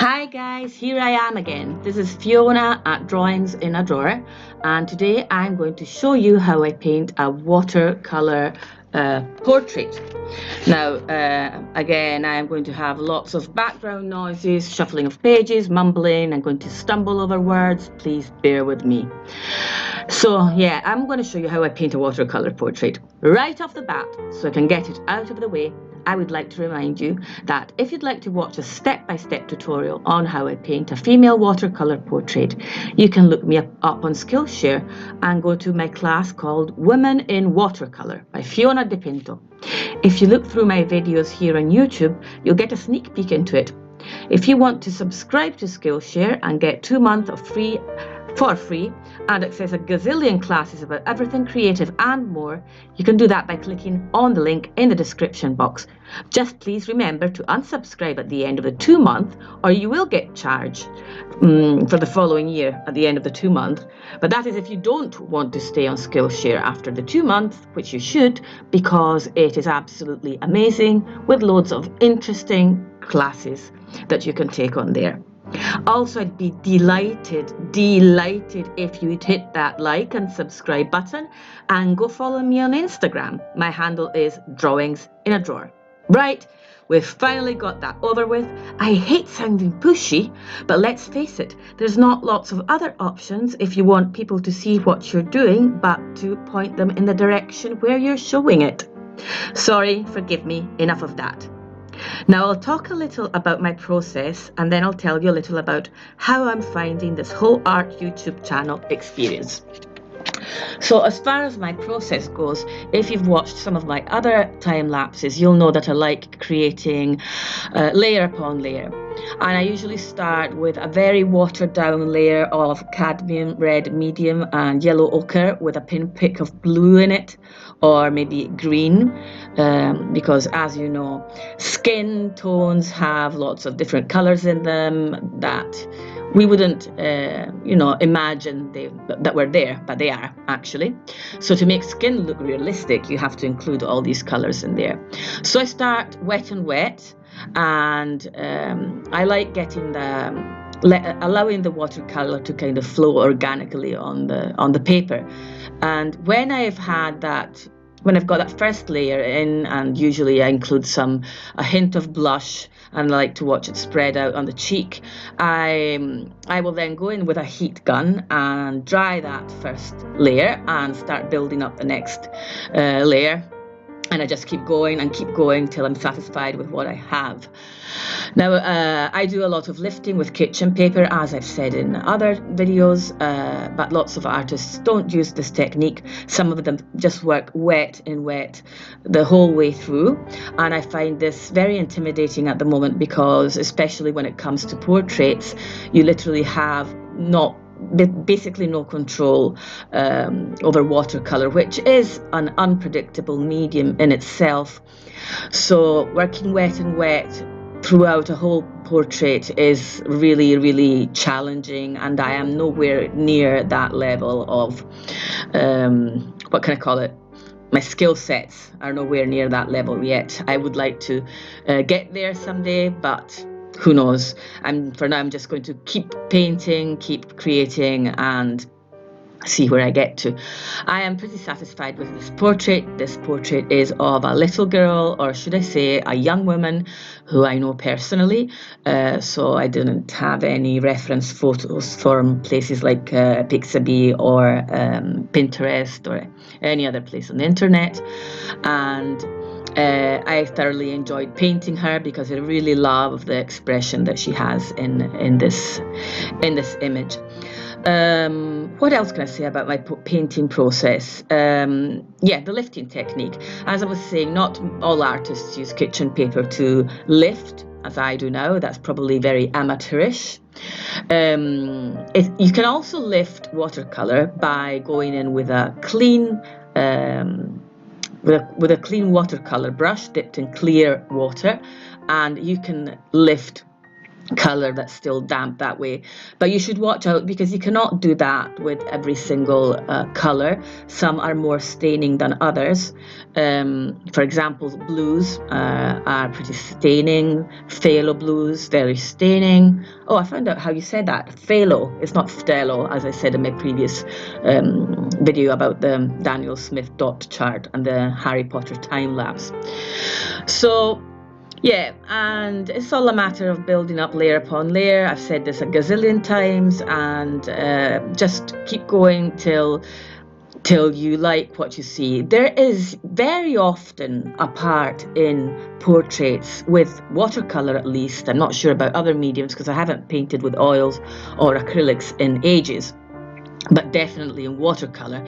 Hi guys, here I am again. This is Fiona at Drawings in a Drawer, and today I'm going to show you how I paint a watercolor portrait. Now, again, I am going to have lots of background noises, shuffling of pages, mumbling. I'm going to stumble over words. Please bear with me. So yeah, I'm going to show you how I paint a watercolor portrait. Right off the bat, so I can get it out of the way, I would like to remind you that if you'd like to watch a step-by-step tutorial on how I paint a female watercolor portrait, you can look me up on Skillshare and go to my class called Women in Watercolor by Fiona De Pinto. If you look through my videos here on YouTube, you'll get a sneak peek into it. If you want to subscribe to Skillshare and get 2 months of free and access a gazillion classes about everything creative and more, you can do that by clicking on the link in the description box. Just please remember to unsubscribe at the end of the 2 month, or you will get charged for the following year at the end of the 2 month. But that is if you don't want to stay on Skillshare after the 2 months, which you should, because it is absolutely amazing with loads of interesting classes that you can take on there. Also, I'd be delighted if you'd hit that like and subscribe button and go follow me on Instagram. My handle is Drawings in a Drawer. Right, we've finally got that over with. I hate sounding pushy, but let's face it, there's not lots of other options if you want people to see what you're doing, but to point them in the direction where you're showing it. Sorry, forgive me, enough of that. Now I'll talk a little about my process, and then I'll tell you a little about how I'm finding this whole art YouTube channel experience. So as far as my process goes, if you've watched some of my other time lapses, you'll know that I like creating layer upon layer. And I usually start with a very watered down layer of cadmium red medium and yellow ochre with a pinprick of blue in it, or maybe green, because as you know, skin tones have lots of different colors in them that we wouldn't imagine that were there, but they are actually. So to make skin look realistic, you have to include all these colors in there. So I start wet and wet, and I like getting allowing the watercolor to kind of flow organically on the paper. And when I've got that first layer in, and usually I include a hint of blush, and I like to watch it spread out on the cheek, I will then go in with a heat gun and dry that first layer and start building up the next layer. And I just keep going till I'm satisfied with what I have. Now, I do a lot of lifting with kitchen paper, as I've said in other videos, but lots of artists don't use this technique. Some of them just work wet in wet the whole way through. And I find this very intimidating at the moment, because especially when it comes to portraits, you literally have basically no control over watercolor, which is an unpredictable medium in itself. So working wet and wet throughout a whole portrait is really, really challenging, and I am nowhere near that level of what can I call it? My skill sets are nowhere near that level yet. I would like to get there someday, but who knows? For now, I'm just going to keep painting, keep creating, and see where I get to. I am pretty satisfied with this portrait. This portrait is of a little girl, or should I say a young woman, who I know personally. So I didn't have any reference photos from places like Pixabay or Pinterest or any other place on the internet. And I thoroughly enjoyed painting her because I really love the expression that she has in this image. What else can I say about my painting process? The lifting technique. As I was saying, not all artists use kitchen paper to lift, as I do now. That's probably very amateurish. You can also lift watercolor by going in with a clean with a clean watercolor brush dipped in clear water, and you can lift color that's still damp that way. But you should watch out, because you cannot do that with every single color. Some are more staining than others. For example, blues are pretty staining. Phthalo blues, very staining. Oh, I found out how you said that. Phthalo. It's not phthalo, as I said in my previous video about the Daniel Smith dot chart and the Harry Potter time lapse. So yeah, and it's all a matter of building up layer upon layer. I've said this a gazillion times, and just keep going till you like what you see. There is very often a part in portraits, with watercolor at least. I'm not sure about other mediums because I haven't painted with oils or acrylics in ages, but definitely in watercolor,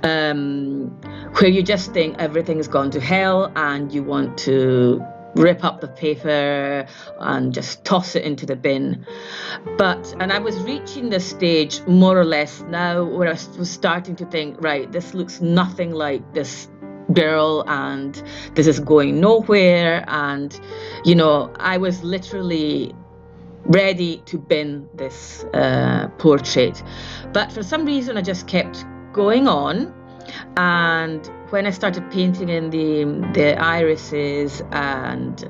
where you just think everything's gone to hell and you want to rip up the paper and just toss it into the bin. And I was reaching the stage more or less now where I was starting to think, right, this looks nothing like this girl and this is going nowhere. And, you know, I was literally ready to bin this portrait. But for some reason, I just kept going on. And when I started painting in the irises and,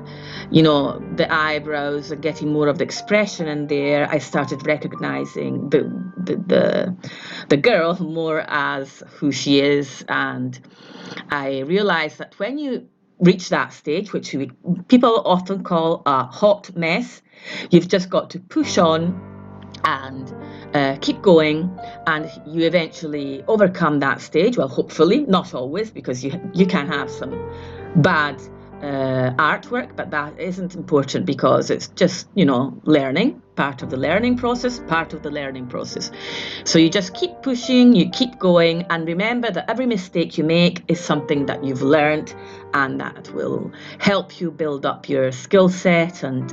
you know, the eyebrows and getting more of the expression in there, I started recognizing the girl more as who she is. And I realized that when you reach that stage, which people often call a hot mess, you've just got to push on and keep going, and you eventually overcome that stage. Well, hopefully, not always, because you can have some bad artwork, but that isn't important because it's just, you know, learning, part of the learning process. So you just keep pushing, you keep going, and remember that every mistake you make is something that you've learned, and that will help you build up your skill set and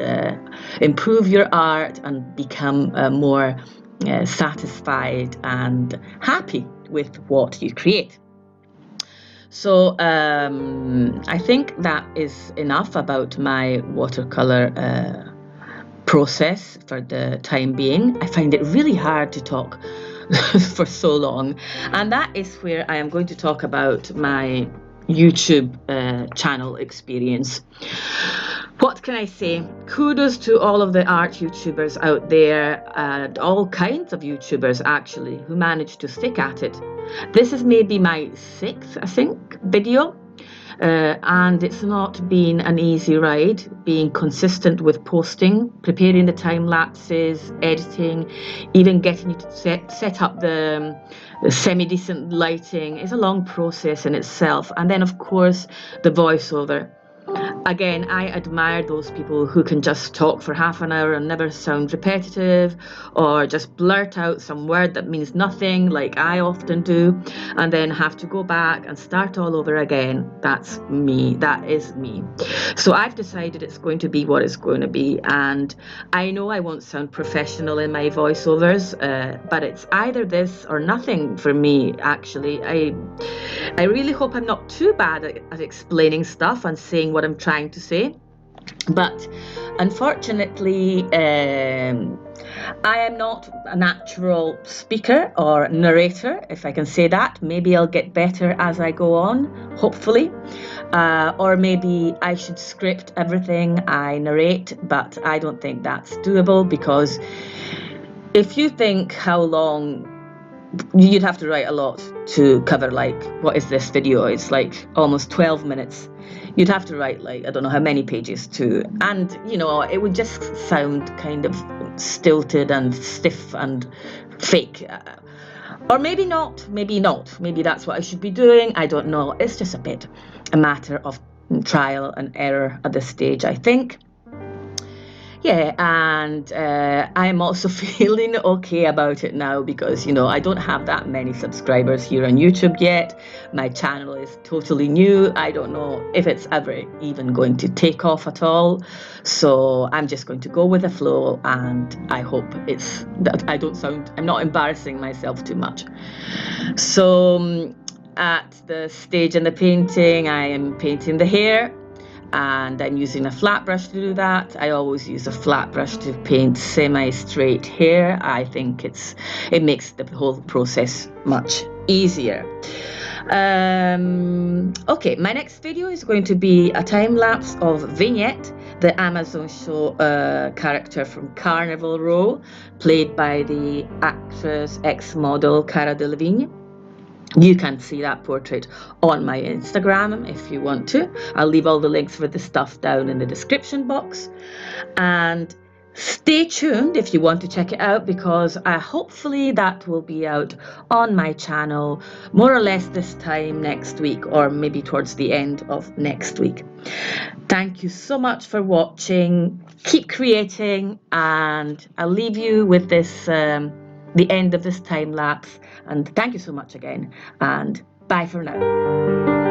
improve your art and become more satisfied and happy with what you create. So I think that is enough about my watercolor process for the time being. I find it really hard to talk for so long, and that is where I am going to talk about my YouTube channel experience. What can I say? Kudos to all of the art YouTubers out there, and all kinds of YouTubers actually, who managed to stick at it. This is maybe my 6th, I think, video. And it's not been an easy ride, being consistent with posting, preparing the time lapses, editing, even getting you to set up the semi-decent lighting is a long process in itself. And then, of course, the voiceover. Again, I admire those people who can just talk for half an hour and never sound repetitive, or just blurt out some word that means nothing, like I often do, and then have to go back and start all over again. That's me. That is me. So I've decided it's going to be what it's going to be, and I know I won't sound professional in my voiceovers, but it's either this or nothing for me, actually. I really hope I'm not too bad at explaining stuff and saying what I'm trying to say, but unfortunately I am not a natural speaker or narrator, if I can say that. Maybe I'll get better as I go on, hopefully, or maybe I should script everything I narrate, but I don't think that's doable, because if you think how long, you'd have to write a lot to cover, like, what is this video? It's like almost 12 minutes. You'd have to write, like, I don't know how many pages to, and, you know, it would just sound kind of stilted and stiff and fake. Or maybe not. Maybe that's what I should be doing. I don't know. It's just a matter of trial and error at this stage, I think. Yeah, and I'm also feeling okay about it now, because, you know, I don't have that many subscribers here on YouTube yet. My channel is totally new. I don't know if it's ever even going to take off at all. So I'm just going to go with the flow, and I hope that I'm not embarrassing myself too much. So at the stage in the painting, I am painting the hair. and I'm using a flat brush to do that. I always use a flat brush to paint semi-straight hair. I think it makes the whole process much easier. Okay, my next video is going to be a time lapse of Vignette, the Amazon show character from Carnival Row, played by the actress ex-model Cara Delevingne. You can see that portrait on my Instagram if you want to. I'll leave all the links for the stuff down in the description box. And stay tuned if you want to check it out, because hopefully that will be out on my channel more or less this time next week, or maybe towards the end of next week. Thank you so much for watching. Keep creating, and I'll leave you with this the end of this time lapse. And thank you so much again, and bye for now.